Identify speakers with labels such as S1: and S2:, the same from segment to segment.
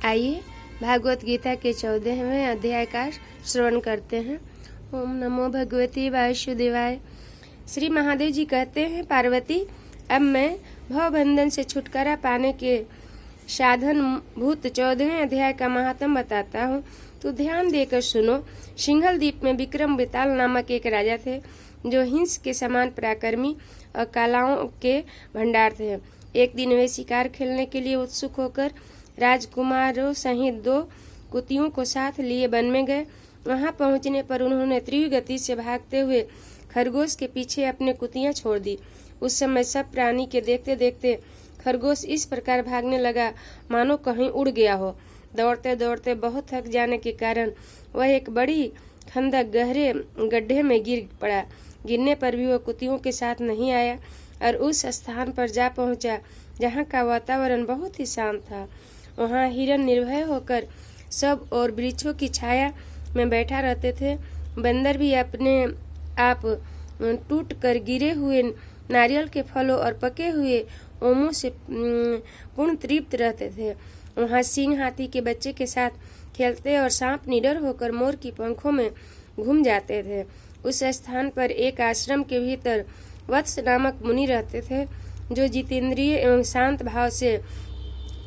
S1: आइए भागवत गीता के 14वें अध्याय का श्रवण करते हैं। ओम नमो भगवती वासुदेवाय। श्री महादेव जी कहते हैं, पार्वती, अब मैं भवबंधन से छुटकारा पाने के साधन भूत 14वें अध्याय का महात्म बताता हूँ। तो ध्यान देकर सुनो। सिंघल द्वीप में विक्रम बेताल नामक एक राजा थे, जो हिंस के समान पराक्रमी और कलाओं के भंडार थे। एक दिन वे शिकार खेलने के लिए उत्सुक होकर राजकुमारों सहित 2 कुतियों को साथ लिए वन में गए। वहां पहुंचने पर उन्होंने तीव्र गति से भागते हुए खरगोश के पीछे अपने कुतियां छोड़ दी। उस समय सब प्राणी के देखते देखते खरगोश इस प्रकार भागने लगा मानो कहीं उड़ गया हो। दौड़ते दौड़ते बहुत थक जाने के कारण वह एक बड़ी खंदक गहरे गड्ढे में गिर पड़ा। गिरने पर भी वह कुतियों के साथ नहीं आया और उस स्थान पर जा पहुंचा जहां का वातावरण बहुत ही शांत था। वहां हिरन निर्भय होकर सब और वृक्षों की छाया में बैठा रहते थे। बंदर भी अपने आप टूट कर गिरे हुए नारियल के फलों और पके हुए ओमों से पूर्ण तृप्त रहते थे। वहां सिंह हाथी के बच्चे के साथ खेलते और सांप निडर होकर मोर की पंखों में घूम जाते थे। उस स्थान पर एक आश्रम के भीतर वत्स नामक मुनि रहते थे, जो जितेंद्रिय एवं शांत भाव से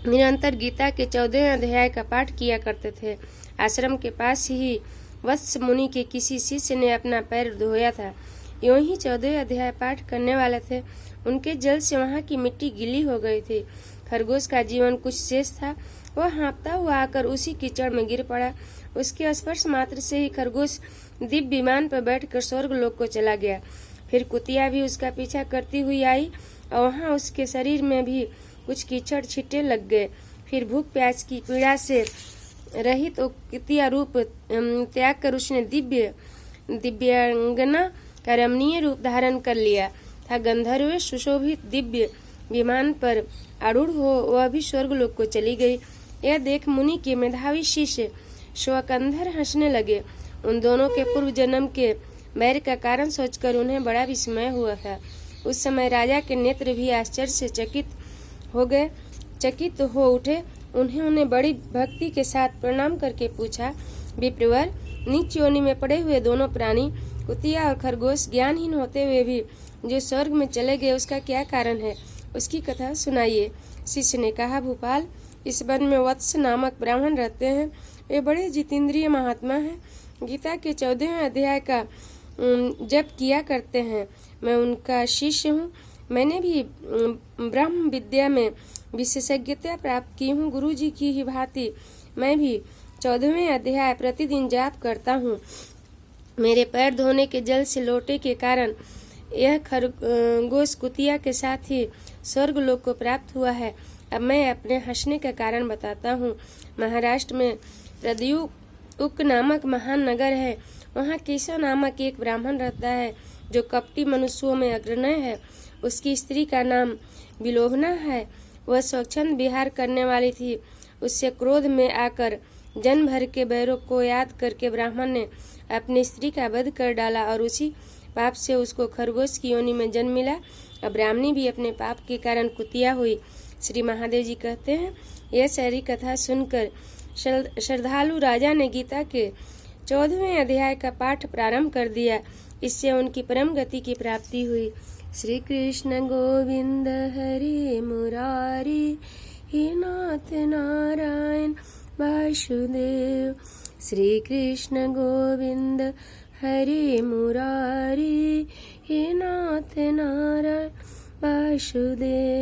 S1: निरंतर गीता के 14वें अध्याय का पाठ किया करते थे। आश्रम के पास ही वत्स मुनि के किसी शिष्य ने अपना पैर धोया था। यूं ही 14वें अध्याय पाठ करने वाले थे, उनके जल से वहां की मिट्टी गीली हो गई थी। खरगोश का जीवन कुछ शेष था। वह हाँफता हुआ आकर उसी कीचड़ में गिर पड़ा। उसके स्पर्श मात्र से ही खरगोश दिव्य विमान पर बैठकर स्वर्ग लोक को चला गया। फिर कुतिया भी उसका पीछा करती हुई आई और वहां उसके शरीर में भी कुछ कीचड़ छिट्टे लग गए। फिर भूख प्यास की पीड़ा से रहित तो कुतिया रूप त्याग कर उसने दिव्यांगना का रमणीय रूप धारण कर लिया था। गंधर्व सुशोभित दिव्य विमान पर आरूढ़ हो वह भी स्वर्गलोक को चली गई। यह देख मुनि के मेधावी शिष्य शोकंधर हंसने लगे। उन दोनों के पूर्व जन्म के बैर का कारण सोचकर उन्हें बड़ा विस्मय हुआ था। उस समय राजा के नेत्र भी आश्चर्य से चकित हो उठे। उन्होंने बड़ी भक्ति के साथ प्रणाम करके पूछा, विप्रवर, नीच योनि में पड़े हुए दोनों प्राणी कुतिया और खरगोश ज्ञानहीन होते हुए भी जो स्वर्ग में चले गए, उसका क्या कारण है? उसकी कथा सुनाइए। शिष्य ने कहा, भूपाल, इस वन में वत्स नामक ब्राह्मण रहते हैं। वे बड़े जितेंद्रिय महात्मा हैं। गीता के 14वें अध्याय का जप किया करते हैं। मैं उनका शिष्य हूँ। मैंने भी ब्रह्म विद्या में विशेषज्ञता प्राप्त की हूँ। गुरु जी की ही भांति मैं भी 14वें अध्याय प्रतिदिन जाप करता हूँ। मेरे पैर धोने के जल से लोटे के कारण यह खरगोश कुतिया के साथ ही स्वर्ग लोक को प्राप्त हुआ है। अब मैं अपने हंसने का कारण बताता हूँ। महाराष्ट्र में प्रद्युक नामक महान नगर है। वहाँ केशव नामक एक ब्राह्मण रहता है, जो कपटी मनुष्यों में अग्रणी है। उसकी स्त्री का नाम विलोभना है। वह स्वच्छंद विहार करने वाली थी। उससे क्रोध में आकर जन्म भर के बैरों को याद करके ब्राह्मण ने अपनी स्त्री का वध कर डाला और उसी पाप से उसको खरगोश की योनि में जन्म मिला। अब ब्राह्मणी भी अपने पाप के कारण कुतिया हुई। श्री महादेव जी कहते हैं, यह सारी कथा सुनकर श्रद्धालु राजा ने गीता के 14वें अध्याय का पाठ प्रारंभ कर दिया। इससे उनकी परम गति की प्राप्ति हुई। श्री कृष्ण गोविंद हरे मुरारी, हे नाथ नारायण वासुदेव। श्री कृष्ण गोविंद हरे मुरारी, हे नाथ नारायण वासुदेव।